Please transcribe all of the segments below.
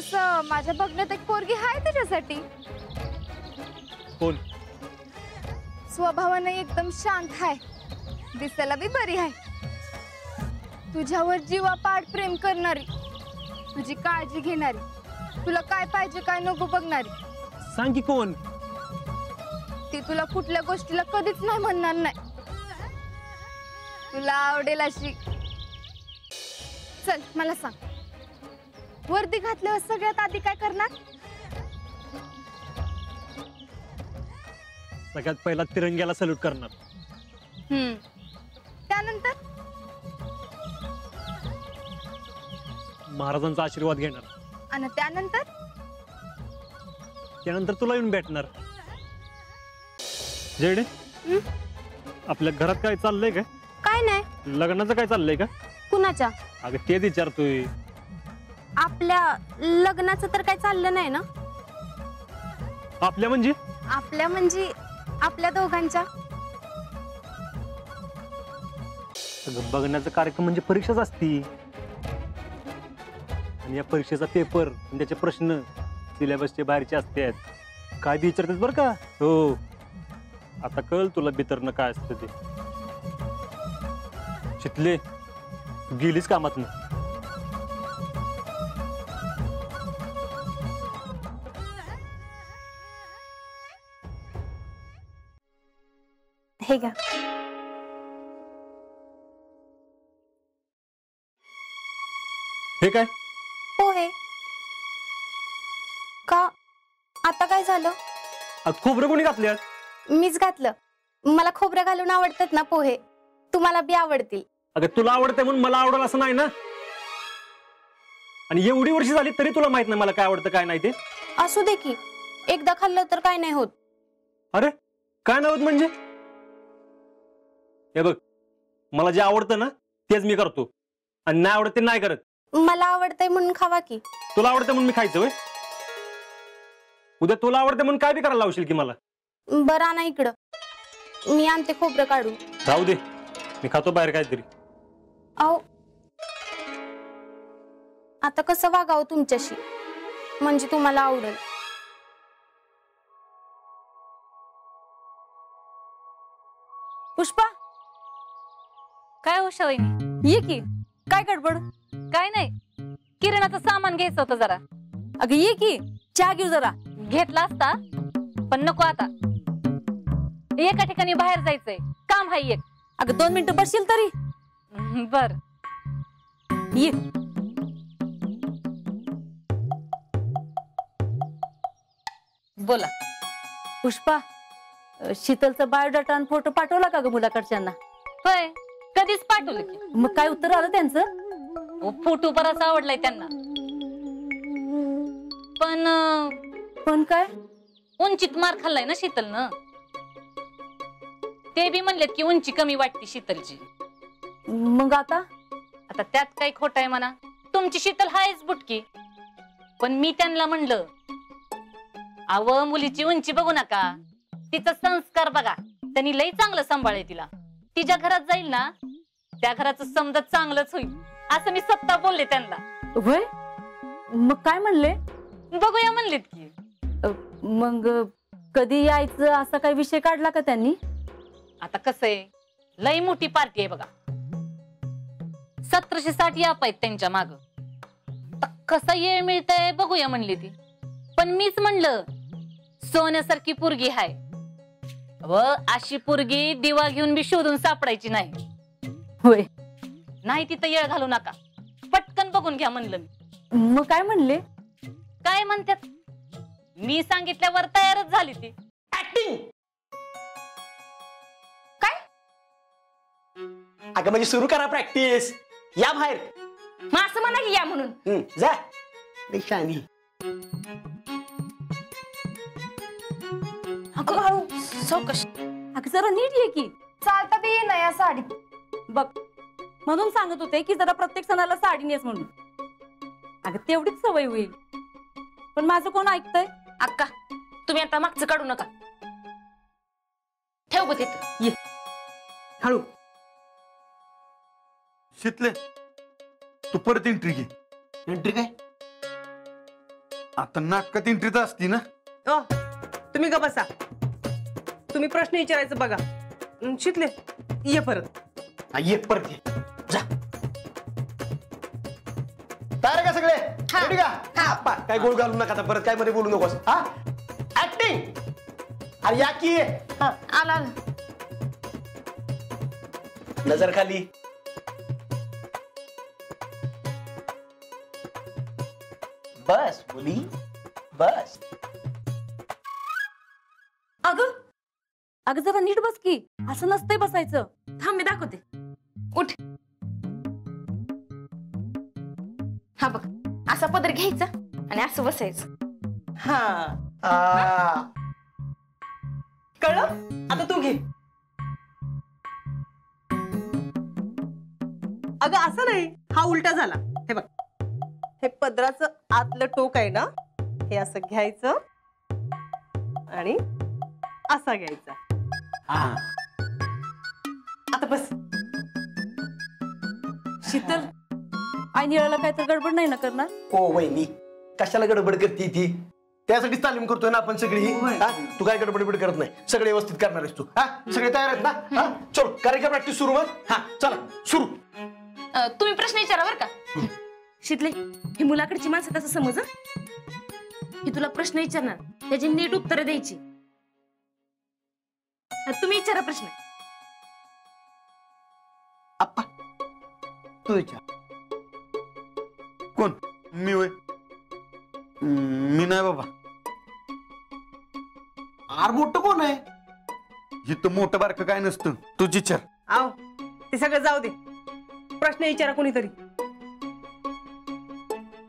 तसं माझ्या बघण्यात एक पोरगी आहे त्याच्यासाठी. कोण? स्वभावाने एकदम शांत आहे, दिसायला बी बरी आहे, तुझ्यावर जीवापाड प्रेम करणारी, तुझी काळजी घेणारी, तुला काय पाहिजे काय नको बघणारी. सांग की कोण? ती तुला कुठल्या गोष्टीला कधीच नाही म्हणणार नाही, तुला आवडेल अशी. चल मला सांग, वर्दी घातल्यावर सगळ्यात आधी काय करणार? सगळ्यात पहिला तिरंग्याला सल्यूट करणार. त्यानंतर महाराजांचा आशीर्वाद घेणार. आणि त्यानंतर तुला येऊन भेटणार. जेडे, आपल्या घरात काय चाललंय का? काय नाही. लग्नाचं काय चाललंय का? कुणाच्या? अगं तेच विचारतोय. आपल्या लग्नाचं तर काय चाललं नाही ना? आपल्या म्हणजे? आपल्या म्हणजे आपल्या दोघांच्या. बघण्याचा कार्यक्रम म्हणजे परीक्षाच असती, आणि या परीक्षेचा पेपर आणि त्याचे प्रश्न सिलेबसचे बाहेरचे असतात. काय बी विचारतेस बरं का? हो, आता कळ तुला बितरणं काय असतं ते. शितले, गेलीस कामातनं? हे घ्या. हे काय? पोहे. का आता काय झालं? खोबरं कोणी घातल्यात? मीच घातलं. मला खोबरं घालून आवडतात ना पोहे, तुम्हाला बी आवडतील. अगं तुला आवडतंय म्हणून मला आवडेल असं नाही ना. आणि एवढी वर्ष झाली तरी तुला माहित नाही मला काय आवडतं काय नाही ते. असू दे की, एकदा खाल्लं तर काय नाही होत. अरे काय नाही होत म्हणजे? हे बघ, मला जे आवडतं ना तेच मी करतो, आणि नाही आवडत ते नाही करत. मला आवडतंय म्हणून खावा की. तुला आवडतं म्हणून मी खायचं होय? उद्या तुला आवडतं म्हणून काय बी करायला लावशील की मला? बरं आणा इकडं, मी आणते खोबरं काढून. राहू दे, मी खातो बाहेर काहीतरी. अहो, आता कसं वागावं तुमच्याशी म्हणजे तुम्हाला आवडेल? पुष्पा, काय हो शवैनी? ये की. काय गडबड? काय नाही, किराणाचं सामान घ्यायचं होतं जरा. अगं ये की, चहा घेऊ जरा. घेतला असता पण नको आता, एका ठिकाणी बाहेर जायचंय, काम हाय एक. अगं 2 मिनिटं बसशील तरी? बर ये. बोला. पुष्पा, शीतलचा बायोडाटा आणि फोटो पाठवला का ग मुलाकडच्यांना? होय, कधीच पाठवलं की. मग काय उत्तर आलं त्यांचं? फोटो बराच आवडलाय त्यांना, पण काय? उंचीत मार खाल्लाय ना शीतलनं. ते बी म्हणलेत की उंची कमी वाटते शीतलची. मग आता त्यात काही खोट आहे म्हणा. तुमची शीतल हायच बुटकी, पण मी त्यांना म्हणलं, अव मुलीची उंची बघू नका, तिचा संस्कार बघा. त्यांनी लई चांगलं सांभाळले तिला. तिच्या घरात जाईल ना, त्या घराचं समजा चांगलंच होईल असं मी स्वतः बोलले त्यांना. होय? मग काय म्हणले? बघूया म्हणलेत की. मग कधी यायचं असा काही विषय काढला का त्यांनी? आता कसं आहे, लई मोठी पार्टी आहे बघा, 1760 याप आहेत त्यांच्या माग. कसा येळ मिळतंय बघूया म्हणली ती. पण मीच म्हणलं, सोन्यासारखी पोरगी हाय व अशी पोरगी दिवा घेऊन बी शोधून सापडायची नाही. होय? नाही तिथं येळ घालू नका, पटकन बघून घ्या म्हणलं मी. मग काय म्हणले? काय म्हणतात, मी सांगितल्यावर तयारच झाली ती. ऍक्टिंग काय? अगं म्हणजे सुरू करा प्रॅक्टिस. या बाहेर. मग असं म्हणा की या म्हणून. जा शानी. अगं हळू, चौकश. अगं जरा नीट ये की. चालता बी ये ना या साडीत. बघ, म्हणून सांगत होते की जरा प्रत्येक सणाला साडी नेस म्हणून. अगं तेवढीच सवय होईल. पण माझं कोण ऐकतंय? अक्का, तुम्ही आता मागचं काढू नका, ठेव ग तिथं. ये हळू. शितले, तू परत एंट्री घे. एंट्री काय? आता नाटकात एंट्री तर असती ना. ओ तुम्ही का बसा. तुम्ही प्रश्न विचारायचं बघा. शितले ये परत. ये परत ये. जा. तयार का सगळे? रेडी का? आप्पा, काय गोळ घालू नका आता परत काय मध्ये बोलू नकोस. हा ऍक्टिंग. अरे या की. आला नजर खाली. बस मुली बस. अगं अगं जरा नीट बस की. असं नसतंय बसायचं. थांब मी दाखवते. उठ. हा बघ असा पदर घ्यायचा आणि असं बसायचं. हा कळलं. आता तू घे. अगं असं नाही, हा उलटा झाला. हे बघ, हे पदराचं आतलं टोक आहे ना, हे असं घ्यायचं आणि असा घ्यायचा. आता बस. शीतल आई निळाला काय तर गडबड नाही ना करणार? ओ वहिनी कशाला गडबड करते ती. त्यासाठीच तालीम करतोय ना आपण सगळी. तू काय गडबड करत नाही. सगळे व्यवस्थित करणार आहेस तू. हा सगळे तयार आहेत ना? हा चलो कार्यक्रम प्रॅक्टिस सुरू. हा चला सुरू. तुम्ही प्रश्न विचारा बरं का. शितले ही मुलाकडची माणसं तसं समज. ही तुला प्रश्न विचारणार, त्याची नीट उत्तरं द्यायची. तुम्ही विचारा प्रश्न. आप्पा तू विचार. कोण? मी होय? मी नाही बाबा. आर मोठं कोण आहे? इथं मोठं बारकं काय नसतं. तूच विचार. आव ते सगळं जाऊ दे. प्रश्न विचारा कोणीतरी.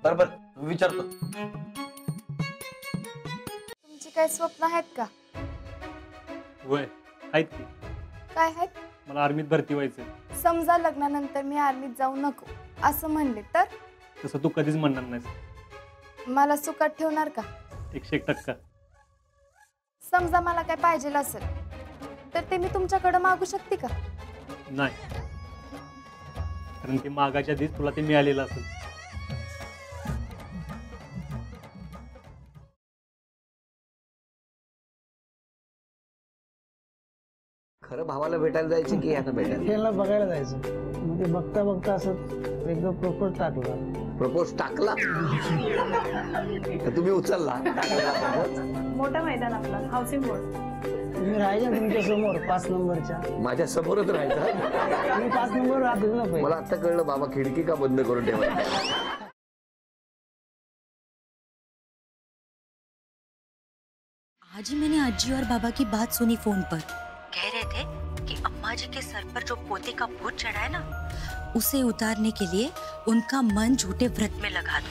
बरोबर विचारतो. तुमची काय स्वप्न आहेत का? वय आहेत की. काय आहेत? मला आर्मीत भरती व्हायचंय. समजा लग्नानंतर मी आर्मीत जाऊ नको असं म्हणले तर? तसं तू कधीच म्हणणार नाहीस. मला सुखात ठेवणार का? 101%. समजा मला काय पाहिजे असेल तर ते मी तुमच्याकडे मागू शकते का? नाही, कारण ते मागाच्या आधीच तुला ते मिळालेलं असेल. खरं भावाला भेटायला जायचं की आता भेटायला? त्याला बघायला जायचं. मग ते बघता बघता असं एकदा प्रपोज टाकला. प्रपोज टाकला? तुम्ही उचलला? मोठं मैदान आपलं हाऊसिंग बोर्ड. तुम्ही राहायच्या तुमच्या समोर 5 नंबरच्या. माझ्या समोरच राहायचं? तुम्ही 5 नंबर राहतो ना पहिले. मला आता कळलं बाबा खिडकी का बंद करून ठेवायची. आज ही मैंने अज्जी और बाबा की बात सुनी फोन पर. कह रहे थे कि अम्मा जी के सर पर जो पोते का भूत चढ़ा है ना, उसे उतारने के लिए उनका मन झूठे व्रत में लगा दो.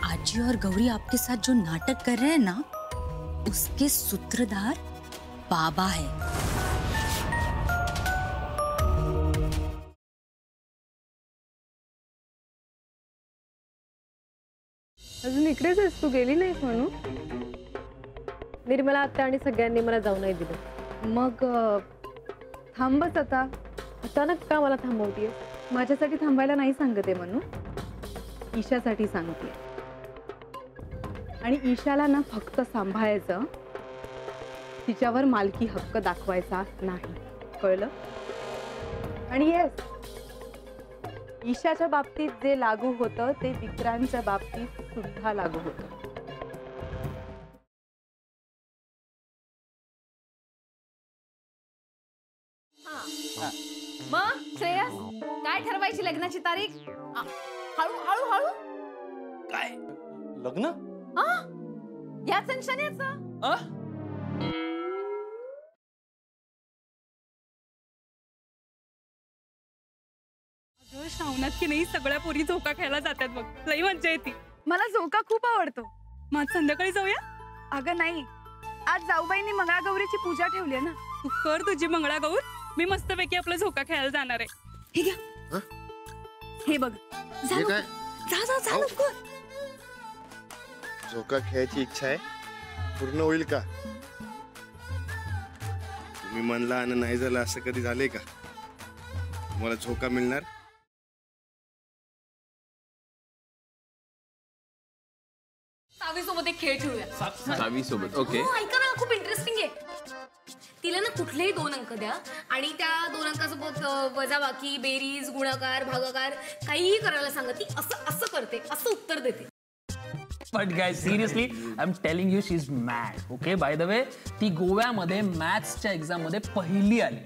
आजी और गौरी आपके साथ जो नाटक कर रहे हैं ना, उसके सूत्रधार बाबा है. अजून इकडेच आहेस तू? गेली नाहीस म्हणून? निर्मला आत्या आणि सगळ्यांनी मला जाऊ नाही दिलं. मग थांबच आता. अचानक का मला थांबवतीये? माझ्यासाठी थांबायला नाही सांगते म्हणून, ईशासाठी सांगते. आणि ईशाला ना फक्त सांभाळायचं, तिच्यावर मालकी हक्क दाखवायचा नाही. कळलं? आणि येस, ईशाच्या बाबतीत जे लागू होतं ते विक्रांतच्या बाबतीत सुद्धा लागू होतं. मग श्रेयस काय ठरवायची लग्नाची तारीख? हळू हळू हळू. काय लग्न? याच शण्याचं. श्रावणात की नाही सगळ्या पोरी झोका खेळायला जातात बघ. लई मज्जा येते. मला झोका खूप आवडतो. मग संध्याकाळी जाऊया? अगं नाही, आज जाऊबाईंनी मंगळागौरीची पूजा ठेवली आहे ना. तू कर तुझी मंगळागौर, मी मस्तपैकी आपला झोका खेळायला जाणार आहे. हे घ्या, हे बघ. जा जा जा लवकर. झोका खेळायची इच्छा आहे, पूर्ण होईल का? तुम्ही म्हणला आणि नाही झालं असं कधी झालंय का? तुम्हाला झोका मिळणार सावी सोबत एक खेळ खेळूया. सावी सोबत ओके. हो, ऐका ना, खूप इंटरेस्टिंग आहे. तिला ना कुठलेही 2 अंक द्या आणि त्या 2 अंकासोबत वजाबाकी, बेरीज, गुणाकार, भागाकार काहीही करायला सांगा. ती असं असं करते, असं उत्तर देते. But guys, seriously, I'm telling you, she's mad. Okay, by the way, ती गोव्यामध्ये मॅथ्सच्या एक्झाम मध्ये पहिली आली.